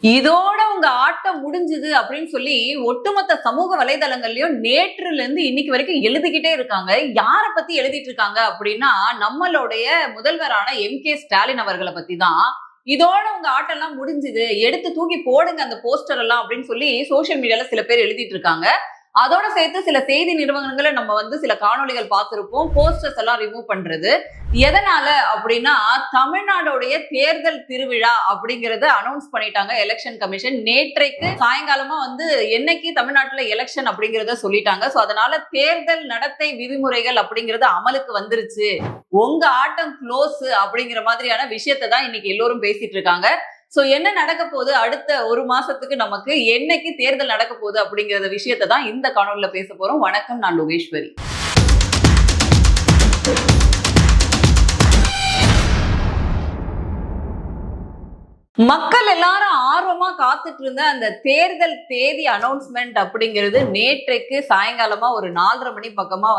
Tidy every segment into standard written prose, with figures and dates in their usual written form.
இதோட உங்க ஆட்டம் முடிஞ்சுது அப்படின்னு சொல்லி ஒட்டுமொத்த சமூக வலைதளங்கள்லயும் நேற்றுல இருந்து இன்னைக்கு வரைக்கும் எழுதிக்கிட்டே இருக்காங்க. யார பத்தி எழுதிட்டு இருக்காங்க அப்படின்னா, நம்மளுடைய முதல்வரான ஸ்டாலின் அவர்களை பத்தி தான். இதோட உங்க ஆட்டம் எல்லாம் முடிஞ்சுது, எடுத்து தூக்கி போடுங்க அந்த போஸ்டர் எல்லாம் அப்படின்னு சொல்லி சோசியல் மீடியால சில பேர் எழுதிட்டு இருக்காங்க. அதோட சேர்த்து சில செய்தி நிறுவனங்களை நம்ம சில காணொளிகள் பார்த்திருப்போம். போஸ்டர்ஸ் எல்லாம் ரிமூவ் பண்றது எதனால அப்படின்னா, தமிழ்நாடுடைய தேர்தல் திருவிழா அப்படிங்கறத அனௌன்ஸ் பண்ணிட்டாங்க எலெக்ஷன் கமிஷன். நேற்றைக்கு சாயங்காலமா என்னைக்கு தமிழ்நாட்டுல எலெக்ஷன் அப்படிங்கறத சொல்லிட்டாங்க. சோ அதனால தேர்தல் நடத்தை விதிமுறைகள் அப்படிங்கறது அமலுக்கு வந்துருச்சு, உங்க ஆட்டம் க்ளோஸ் அப்படிங்கிற மாதிரியான விஷயத்தை தான் இன்னைக்கு எல்லோரும் பேசிட்டு இருக்காங்க. சோ என்ன நடக்க போகுது, அடுத்த ஒரு மாசத்துக்கு நமக்கு என்னைக்கு தேர்தல் நடக்க போகுது அப்படிங்கறத விஷயத்தை தான் இந்த காணொலியில பேச போறோம். வணக்கம், நான் லோகேஸ்வரி. மக்கள் எல்லாரும் ஆர்வமா காத்துட்டு இருந்த அந்த தேர்தல் தேதி அனௌன்ஸ்மெண்ட் அப்படிங்கிறது நேற்றைக்கு சாயங்காலமா ஒரு 4:30 மணி பக்கமா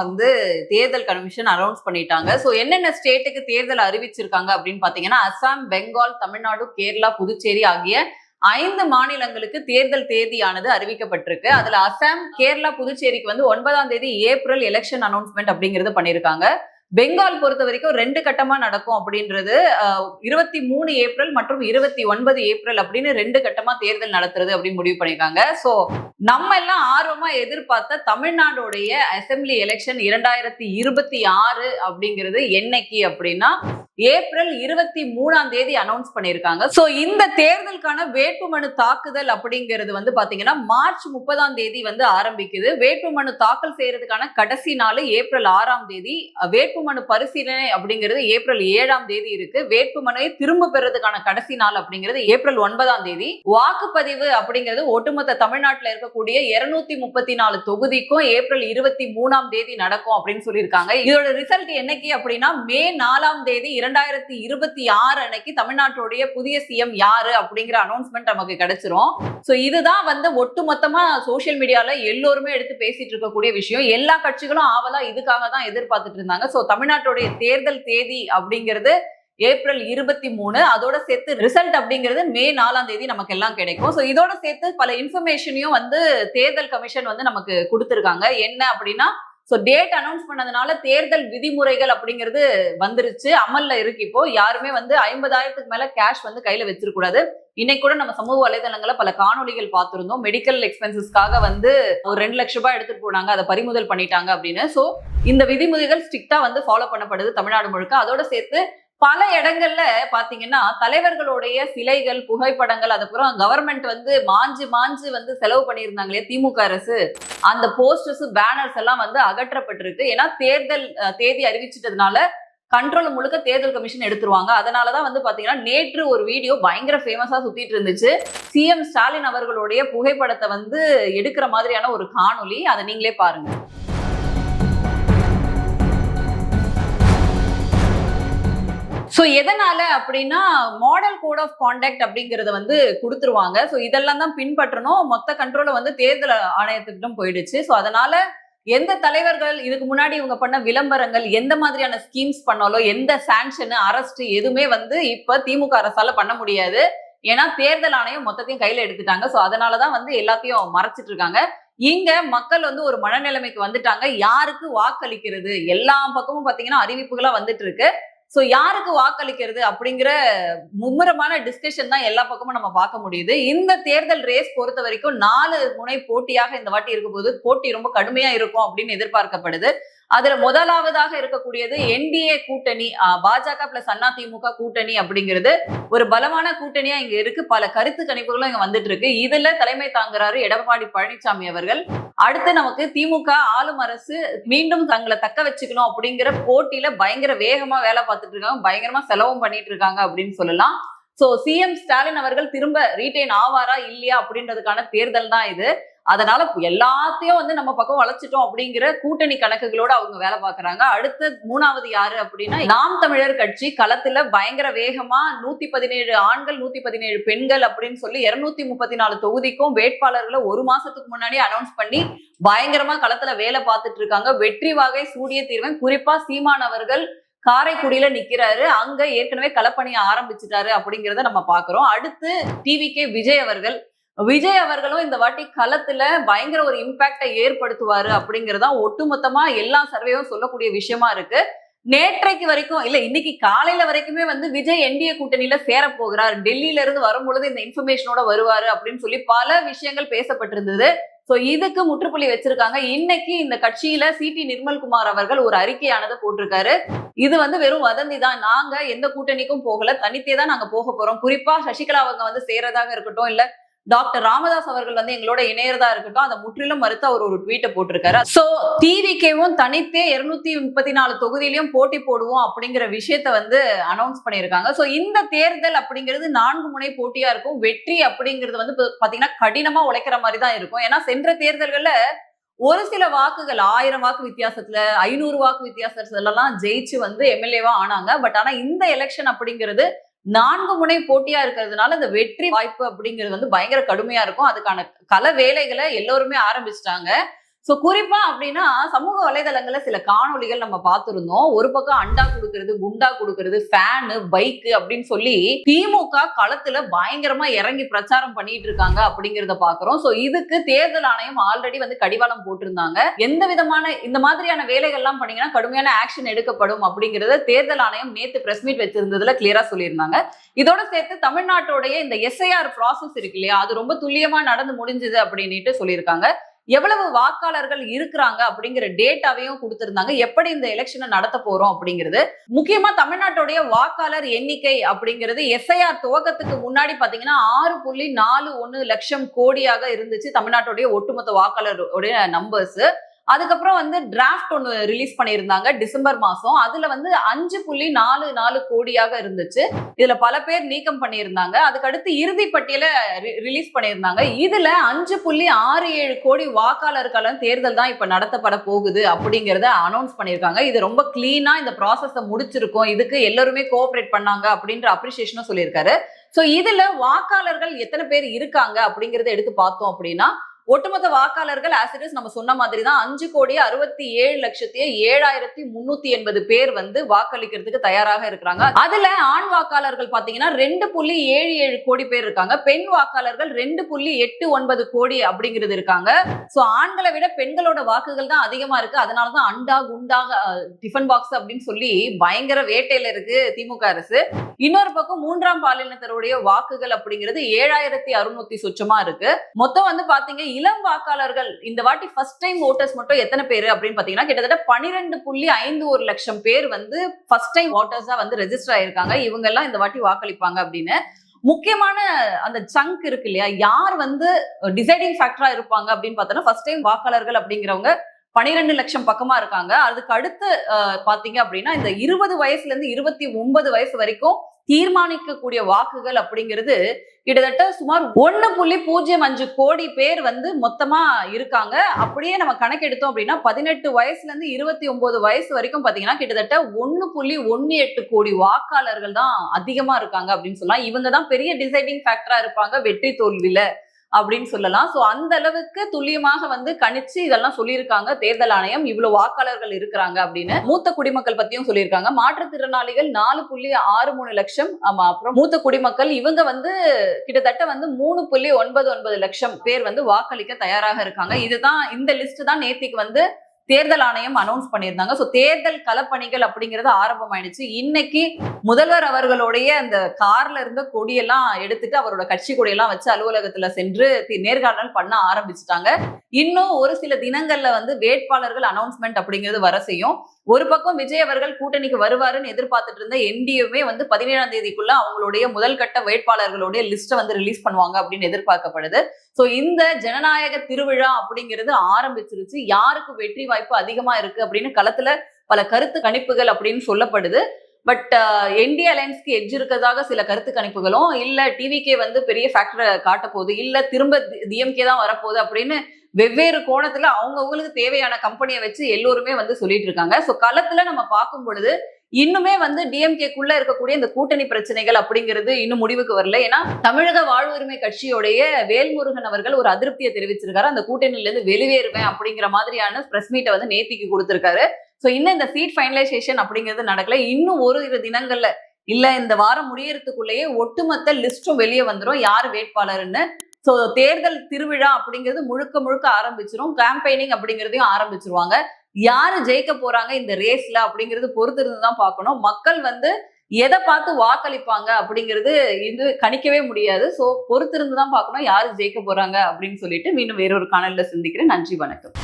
தேர்தல் கமிஷன் அனௌன்ஸ் பண்ணிட்டாங்க. சோ என்னென்ன ஸ்டேட்டுக்கு தேர்தல் அறிவிச்சிருக்காங்க அப்படின்னு பாத்தீங்கன்னா, அசாம், பெங்கால், தமிழ்நாடு, கேரளா, புதுச்சேரி ஆகிய 5 மாநிலங்களுக்கு தேர்தல் தேதியானது அறிவிக்கப்பட்டிருக்கு. அதுல அசாம், கேரளா, புதுச்சேரிக்கு 9ஆம் தேதி ஏப்ரல் எலெக்ஷன் அனௌன்ஸ்மெண்ட் அப்படிங்கறது பண்ணிருக்காங்க. பெங்கால் பொறுத்த வரைக்கும் 2 கட்டமா நடக்கும் அப்படின்றது, 23 ஏப்ரல் மற்றும் 29 ஏப்ரல் அப்படின்னு 2 கட்டமா தேர்தல் நடத்துறது அப்படின்னு முடிவு பண்ணிருக்காங்க. சோ நம்ம எல்லாம் ஆர்வமா எதிர்பார்த்த தமிழ்நாடுடைய அசெம்பிளி எலெக்ஷன் 2026 அப்படிங்கிறது என்னைக்கு அப்படின்னா, ஏப்ரல் 23ஆம் தேதி அனௌன்ஸ் பண்ணிருக்காங்க. சோ இந்த தேர்தலுக்கான வேட்புமனு தாக்குதல் அப்படிங்கிறது பாத்தீங்கன்னா மார்ச் 30ஆம் தேதி ஆரம்பிக்குது. வேட்புமனு தாக்கல் செய்யறதுக்கான கடைசி நாள் ஏப்ரல் 6ஆம் தேதி. வேட்புமனு பரிசீலனை அப்படிங்கிறது ஏப்ரல் 7ஆம் தேதி இருக்கு. வேட்புமனுவை திரும்ப பெறதுக்கான கடைசி நாள் அப்படிங்கிறது ஏப்ரல் 9ஆம் தேதி. வாக்குப்பதிவு அப்படிங்கிறது ஒட்டுமொத்த தமிழ்நாட்டில் இருக்கக்கூடிய 234 தொகுதிக்கும் ஏப்ரல் 23ஆம் தேதி நடக்கும் அப்படின்னு சொல்லியிருக்காங்க. இதோட ரிசல்ட் என்னைக்கு அப்படின்னா, மே 4ஆம் தேதி 2026 அன்னைக்கு தமிழ்நாட்டுடைய புதிய சிஎம் யாரு அப்படிங்கிற அனௌன்ஸ்மெண்ட் நமக்கு கிடைச்சிரும். சோ இதுதான் ஒட்டுமொத்தமா சோசியல் மீடியால எல்லோருமே எடுத்து பேசிட்டு இருக்கக்கூடிய விஷயம். எல்லா கட்சிகளும் ஆவலா இதுக்காக தான் எதிர்பார்த்துட்டு இருந்தாங்க. சோ தமிழ்நாட்டுடைய தேர்தல் தேதி அப்படிங்கிறது ஏப்ரல் 23. அதோட சேர்த்து ரிசல்ட் அப்படிங்கிறது மே 4ஆம் தேதி நமக்கு எல்லாம் கிடைக்கும். சோ இதோட சேர்த்து பல இன்ஃபர்மேஷனையும் தேர்தல் கமிஷன் நமக்கு கொடுத்திருக்காங்க. என்ன அப்படின்னா, சோ டேட் அனௌன்ஸ் பண்ணதுனால தேர்தல் விதிமுறைகள் அப்படிங்கிறது வந்துருச்சு, அமல்ல இருக்கு. இப்போ யாருமே 50,000க்கு மேல கேஷ் கையில வச்சிருக்க கூடாது. இன்னைக்கு கூட நம்ம சமூக வலைதளங்கள பல காணொலிகள் பார்த்திருந்தோம். மெடிக்கல் எக்ஸ்பென்சஸ்க்காக ஒரு 2 லட்சம் ரூபாய் எடுத்துட்டு போனாங்க, அதை பறிமுதல் பண்ணிட்டாங்க அப்படின்னு. சோ இந்த விதிமுறைகள் ஸ்ட்ரிக்டா ஃபாலோ பண்ணப்படுது தமிழ்நாடு முழுக்க. அதோட சேர்த்து பல இடங்கள்ல பாத்தீங்கன்னா தலைவர்களுடைய சிலைகள், புகைப்படங்கள், அதுக்கப்புறம் கவர்மெண்ட் மாஞ்சு செலவு பண்ணியிருந்தாங்களே திமுக அரசு, அந்த போஸ்டர்ஸ், பேனர்ஸ் எல்லாம் அகற்றப்பட்டிருக்கு. ஏன்னா தேர்தல் தேதி அறிவிச்சிட்டதுனால கண்ட்ரோல் முழுக்க தேர்தல் கமிஷன் எடுத்துருவாங்க. அதனாலதான் பாத்தீங்கன்னா நேற்று ஒரு வீடியோ பயங்கர ஃபேமஸா சுத்திட்டு இருந்துச்சு. சிஎம் ஸ்டாலின் அவர்களுடைய புகைப்படத்தை எடுக்கிற மாதிரியான ஒரு காணொலி. அதை நீங்களே பாருங்க. சோ எதனால அப்படின்னா, மாடல் கோட் ஆஃப் கான்டக்ட் அப்படிங்கறத கொடுத்துருவாங்க. சோ இதெல்லாம் தான் பின்பற்றணும். மொத்த கண்ட்ரோல தேர்தல் ஆணையத்துக்கிட்ட போயிடுச்சு. சோ அதனால எந்த தலைவர்கள் இதுக்கு முன்னாடி இவங்க பண்ண விளம்பரங்கள், எந்த மாதிரியான ஸ்கீம்ஸ் பண்ணாலும், எந்த சாங்ஷன், அரெஸ்ட் எதுவுமே இப்ப திமுக அரசால பண்ண முடியாது. ஏன்னா தேர்தல் ஆணையம் மொத்தத்தையும் கையில எடுத்துட்டாங்க. சோ அதனாலதான் எல்லாத்தையும் மறைச்சிட்டு இருக்காங்க. இங்க மக்கள் ஒரு மனநிலைமைக்கு வந்துட்டாங்க. யாருக்கு வாக்களிக்கிறது, எல்லா பக்கமும் பாத்தீங்கன்னா அறிவிப்புகளா வந்துட்டு இருக்கு. சோ யாருக்கு வாக்களிக்கிறது அப்படிங்கிற மும்முரமான டிஸ்கஷன் தான் எல்லா பக்கமும் நம்ம பார்க்க முடியுது. இந்த தேர்தல் ரேஸ் பொறுத்த வரைக்கும் 4 முனை போட்டியாக இந்த வாட்டி இருக்க போது, போட்டி ரொம்ப கடுமையா இருக்கும் அப்படின்னு எதிர்பார்க்கப்படுது. அதுல முதலாவதாக இருக்கக்கூடியது என்டிஏ கூட்டணி, பாஜக பிளஸ் அதிமுக கூட்டணி அப்படிங்கிறது ஒரு பலமான கூட்டணியா இங்க இருக்கு. பல கருத்து கணிப்புகளும் இங்க வந்துட்டு இருக்கு. இதுல தலைமை தாங்குறாரு எடப்பாடி பழனிசாமி அவர்கள். அடுத்து நமக்கு திமுக ஆளும் அரசு மீண்டும் தங்களை தக்க வச்சுக்கணும் அப்படிங்கிற போட்டியில பயங்கர வேகமா வேலை பார்த்துட்டு இருக்காங்க, பயங்கரமா செலவும் பண்ணிட்டு இருக்காங்க அப்படின்னு சொல்லலாம். சோ சிஎம் ஸ்டாலின் அவர்கள் திரும்ப ரீட்டைன் ஆவாரா இல்லையா அப்படின்றதுக்கான தேர்தல் தான் இது. அதனால எல்லாத்தையும் நம்ம பக்கம் வளைச்சிட்டோம் அப்படிங்கிற கூட்டணி கணக்குகளோட அவங்க வேலை பார்க்கறாங்க. அடுத்து 3வது யாரு அப்படின்னா, நாம் தமிழர் கட்சி களத்துல பயங்கர வேகமா 117 ஆண்கள் 117 பெண்கள் அப்படின்னு சொல்லி 234 தொகுதிக்கும் வேட்பாளர்களை ஒரு மாசத்துக்கு முன்னாடி அனௌன்ஸ் பண்ணி பயங்கரமா களத்துல வேலை பார்த்துட்டு இருக்காங்க. வெற்றி வாகை சூடிய தீர்வன். குறிப்பா சீமான் அவர்கள் காரைக்குடியில நிக்கிறாரு. அங்க ஏற்கனவே களப்பணிய ஆரம்பிச்சுட்டாரு அப்படிங்கிறத நம்ம பாக்குறோம். அடுத்து டிவிகே விஜய் அவர்களும் இந்த வாட்டி களத்துல பயங்கர ஒரு இம்பாக்டை ஏற்படுத்துவாரு அப்படிங்கறதா ஒட்டுமொத்தமா எல்லா சர்வேவும் சொல்லக்கூடிய விஷயமா இருக்கு. நேற்றைக்கு வரைக்கும் இல்ல, இன்னைக்கு காலையில வரைக்குமே வந்து விஜய் என்டிஏ கூட்டணியில சேர போகிறார், டெல்லியில இருந்து வரும்பொழுது இந்த இன்ஃபர்மேஷனோட வருவாரு அப்படின்னு சொல்லி பல விஷயங்கள் பேசப்பட்டிருந்தது. சோ இதுக்கு முற்றுப்புள்ளி வச்சிருக்காங்க. இன்னைக்கு இந்த கட்சியில சிடி நிர்மல்குமார் அவர்கள் ஒரு அறிக்கையானதை போட்டிருக்காரு. இது வந்து வெறும் வதந்தி தான், நாங்க எந்த கூட்டணிக்கும் போகல, தனித்தே தான் நாங்க போக போறோம். குறிப்பா சசிகலா அவங்க வந்து சேரதாக இருக்கட்டும், இல்ல டாக்டர் ராமதாஸ் அவர்கள் வந்து எங்களோட இணையறதா இருக்கட்டும், அதை முற்றிலும் மறுத்து அவர் ஒரு ட்வீட்டை போட்டிருக்காரு. சோ டிவிகேவும் தனித்தே 234 தொகுதியிலையும் போட்டி போடுவோம் அப்படிங்கிற விஷயத்த வந்து அனௌன்ஸ் பண்ணியிருக்காங்க. சோ இந்த தேர்தல் அப்படிங்கிறது 4 முனை போட்டியா இருக்கும். வெற்றி அப்படிங்கிறது வந்து பாத்தீங்கன்னா கடினமா உழைக்கிற மாதிரி தான் இருக்கும். ஏன்னா சென்ற தேர்தல்கள்ல ஒரு சில வாக்குகள் 1000 வாக்கு வித்தியாசத்துல 500 வாக்கு வித்தியாசத்துல எல்லாம் ஜெயிச்சு வந்து எம்எல்ஏவா ஆனாங்க. பட் ஆனா இந்த எலெக்ஷன் அப்படிங்கிறது 4 முனை போட்டியா இருக்கிறதுனால இந்த வெற்றி வாய்ப்பு அப்படிங்கிறது வந்து பயங்கர கடுமையா இருக்கும். அதுக்கான கள வேலைகளை எல்லோருமே ஆரம்பிச்சிட்டாங்க. சோ குறிப்பா அப்படின்னா சமூக வலைதளங்கள்ல சில காணொலிகள் நம்ம பார்த்திருந்தோம். ஒரு பக்கம் அண்டா கொடுக்கறது, குண்டா கொடுக்கறது, ஃபேனு, பைக்கு அப்படின்னு சொல்லி திமுக களத்துல பயங்கரமா இறங்கி பிரச்சாரம் பண்ணிட்டு இருக்காங்க அப்படிங்கறத பாக்குறோம். சோ இதுக்கு தேர்தல் ஆணையம் ஆல்ரெடி வந்து கடிவாளம் போட்டிருந்தாங்க. எந்த விதமான இந்த மாதிரியான வேலைகள் எல்லாம் பண்ணீங்கன்னா கடுமையான ஆக்ஷன் எடுக்கப்படும் அப்படிங்கறத தேர்தல் ஆணையம் நேத்து பிரஸ் மீட் வச்சிருந்ததுல கிளியரா சொல்லியிருந்தாங்க. இதோட சேர்த்து தமிழ்நாட்டோடைய இந்த எஸ்ஐஆர் ப்ராசஸ் இருக்கு இல்லையா, அது ரொம்ப துல்லியமா நடந்து முடிஞ்சது அப்படின்ட்டு சொல்லியிருக்காங்க. எவ்வளவு வாக்காளர்கள் இருக்கிறாங்க அப்படிங்கிற டேட்டாவையும் கொடுத்திருந்தாங்க. எப்படி இந்த எலெக்ஷனை நடத்த போறோம் அப்படிங்கிறது. முக்கியமா தமிழ்நாட்டுடைய வாக்காளர் எண்ணிக்கை அப்படிங்கிறது எஸ்ஐஆர் துவக்கத்துக்கு முன்னாடி பாத்தீங்கன்னா 6.41 லட்சம் கோடியாக இருந்துச்சு தமிழ்நாட்டுடைய ஒட்டுமொத்த வாக்காளருடைய நம்பர்ஸ். அதுக்கப்புறம் வந்து டிராஃப்ட் ஒன்று ரிலீஸ் பண்ணியிருந்தாங்க டிசம்பர் மாசம். அதுல வந்து 5.44 கோடியாக இருந்துச்சு. இதுல பல பேர் நீக்கம் பண்ணியிருந்தாங்க. அதுக்கடுத்து இறுதி பட்டியல ரிலீஸ் பண்ணியிருந்தாங்க. இதுல 5.67 கோடி வாக்காளருக்கான தேர்தல் தான் இப்ப நடத்தப்பட போகுது அப்படிங்கறத அனௌன்ஸ் பண்ணியிருக்காங்க. இது ரொம்ப கிளீனா இந்த ப்ராசஸை முடிச்சிருக்கோம், இதுக்கு எல்லாருமே கோஆபரேட் பண்ணாங்க அப்படின்ற அப்ரிசியேஷனும் சொல்லியிருக்காரு. சோ இதுல வாக்காளர்கள் எத்தனை பேர் இருக்காங்க அப்படிங்கறத எடுத்து பார்த்தோம் அப்படின்னா ஒட்டுமொத்த வாக்காளர்கள் ஆஸ் இட் இஸ் நம்ம சொன்ன மாதிரி தான் 5,67,07,380 பேர் வந்து வாக்களிக்கிறதுக்கு தயாராக இருக்கிறாங்க. அதுல ஆண் வாக்காளர்கள் பாத்தீங்கன்னா 2.77 கோடி பேர் இருக்காங்க. பெண் வாக்காளர்கள் 2.89 கோடி அப்படிங்கிறது இருக்காங்க. சோ ஆண்களை விட பெண்களோட வாக்குகள் தான் அதிகமா இருக்கு. அதனாலதான் அண்டா குண்டா டிஃபன் பாக்ஸ் அப்படின்னு சொல்லி பயங்கர வேட்டையில இருக்கு திமுக அரசு. இன்னொரு பக்கம் 3ஆம் பாலினத்தருடைய வாக்குகள் அப்படிங்கிறது 7,600 சொச்சமா இருக்கு. மொத்தம் வந்து பாத்தீங்க இளம் வாக்காளர்கள் இந்த வாட்டி ஃபர்ஸ்ட் டைம் ஓட்டர்ஸ் மட்டும் எத்தனை பேர் அப்படின்னு பாத்தீங்கன்னா கிட்டத்தட்ட 12.51 லட்சம் பேர் வந்து ஃபர்ஸ்ட் டைம் ஓட்டர்ஸா வந்து ரெஜிஸ்டர் ஆயிருக்காங்க. இவங்க எல்லாம் இந்த வாட்டி வாக்களிப்பாங்க அப்படின்னு. முக்கியமான அந்த சங்க் இருக்கு இல்லையா, யார் வந்து டிசைடிங் ஃபேக்டரா இருப்பாங்க அப்படின்னு பார்த்தோன்னா ஃபர்ஸ்ட் டைம் வாக்காளர்கள் அப்படிங்கிறவங்க 12 லட்சம் பக்கமா இருக்காங்க. அதுக்கு அடுத்து பாத்தீங்க அப்படின்னா இந்த 20 வயசுல இருந்து 29 வயசு வரைக்கும் தீர்மானிக்கக்கூடிய வாக்குகள் அப்படிங்கிறது கிட்டத்தட்ட சுமார் 1.05 கோடி பேர் வந்து மொத்தமா இருக்காங்க. அப்படியே நம்ம கணக்கெடுத்தோம் அப்படின்னா 18 வயசுல இருந்து 29 வயசு வரைக்கும் பாத்தீங்கன்னா கிட்டத்தட்ட 1.18 கோடி வாக்காளர்கள் தான் அதிகமா இருக்காங்க அப்படின்னு சொல்லலாம். இவங்க தான் பெரிய டிசைடிங் ஃபேக்டரா இருப்பாங்க வெற்றி தோல்வியில அப்படின்னு சொல்லலாம். சோ அந்த அளவுக்கு துல்லியமாக வந்து கணிச்சு இதெல்லாம் சொல்லியிருக்காங்க தேர்தல் ஆணையம். இவ்வளவு வாக்காளர்கள் இருக்கிறாங்க அப்படின்னு. மூத்த குடிமக்கள் பத்தியும் சொல்லியிருக்காங்க. மாற்றுத்திறனாளிகள் 4.63 லட்சம். ஆமா, அப்புறம் மூத்த குடிமக்கள் இவங்க வந்து கிட்டத்தட்ட வந்து 3.99 லட்சம் பேர் வந்து வாக்களிக்க தயாராக இருக்காங்க. இதுதான் இந்த லிஸ்ட் தான் நேத்திக்கு வந்து தேர்தல் ஆணையம் அனௌன்ஸ் பண்ணியிருந்தாங்க. சோ தேர்தல் களப்பணிகள் அப்படிங்கிறது ஆரம்பமாயிடுச்சு. இன்னைக்கு முதல்வர் அவர்களுடைய அந்த கார்ல இருந்த கொடியெல்லாம் எடுத்துட்டு அவரோட கட்சி கொடியெல்லாம் வச்சு அலுவலகத்துல சென்று நேர்காணல் பண்ண ஆரம்பிச்சுட்டாங்க. இன்னும் ஒரு சில தினங்கள்ல வந்து வேட்பாளர்கள் அனௌன்ஸ்மெண்ட் அப்படிங்கிறது வர செய்யும். ஒரு பக்கம் விஜய் அவர்கள் கூட்டணிக்கு வருவாருன்னு எதிர்பார்த்துட்டு இருந்த என்டிஏவே வந்து 17ஆம் தேதிக்குள்ள அவங்களுடைய முதல் கட்ட வேட்பாளர்களுடைய லிஸ்ட்டை வந்து ரிலீஸ் பண்ணுவாங்க அப்படின்னு எதிர்பார்க்கப்படுது. சோ இந்த ஜனநாயக திருவிழா அப்படிங்கிறது ஆரம்பிச்சிருச்சு. யாருக்கு வெற்றி வாய்ப்பு அதிகமா இருக்கு அப்படின்னு களத்துல பல கருத்து கணிப்புகள் அப்படின்னு சொல்லப்படுது. பட் என்டிஏ அலையன்ஸ்க்கு எட்ஜ் இருக்கிறதாக சில கருத்து கணிப்புகளும், இல்ல டிவிகே வந்து பெரிய ஃபேக்டரை காட்ட போகுது, இல்ல திரும்ப டிஎம்கே தான் வரப்போகுது அப்படின்னு வெவ்வேறு கோணத்துல அவங்கவுங்களுக்கு தேவையான கம்பெனியை வச்சு எல்லோருமே வந்து சொல்லிட்டு இருக்காங்க. சோ களத்துல நம்ம பார்க்கும் பொழுது இன்னுமே வந்து டிஎம்கேக்குள்ள இருக்கக்கூடிய இந்த கூட்டணி பிரச்சனைகள் அப்படிங்கிறது இன்னும் முடிவுக்கு வரல. ஏன்னா தமிழக வாழ்வுரிமை கட்சியோடைய வேல்முருகன் அவர்கள் ஒரு அதிருப்தியை தெரிவிச்சிருக்காரு. அந்த கூட்டணியில இருந்து வெளியேறுவேன் அப்படிங்கிற மாதிரியான பிரஸ் மீட்டை வந்து நேத்திக்கு கொடுத்திருக்காரு. சோ இன்னும் இந்த சீட் ஃபைனலைசேஷன் அப்படிங்கிறது நடக்கல. இன்னும் ஒரு இரு தினங்கள்ல இல்ல இந்த வாரம் முடியறதுக்குள்ளேயே ஒட்டுமொத்த லிஸ்டும் வெளியே வந்துரும் யார் வேட்பாளர்னு. சோ தேர்தல் திருவிழா அப்படிங்கிறது முழுக்க முழுக்க ஆரம்பிச்சிரும். கேம்பெயினிங் அப்படிங்கிறதையும் ஆரம்பிச்சிருவாங்க. யாரு ஜெயிக்க போறாங்க இந்த ரேஸ்ல அப்படிங்கிறது பொறுத்து இருந்துதான் பார்க்கணும். மக்கள் வந்து எதை பார்த்து வாக்களிப்பாங்க அப்படிங்கிறது இது கணிக்கவே முடியாது. சோ பொறுத்திருந்து தான் பார்க்கணும் யாரு ஜெயிக்க போறாங்க அப்படின்னு சொல்லிட்டு மீண்டும் வேறொரு காணொளியில சந்திக்கிறேன். நன்றி, வணக்கம்.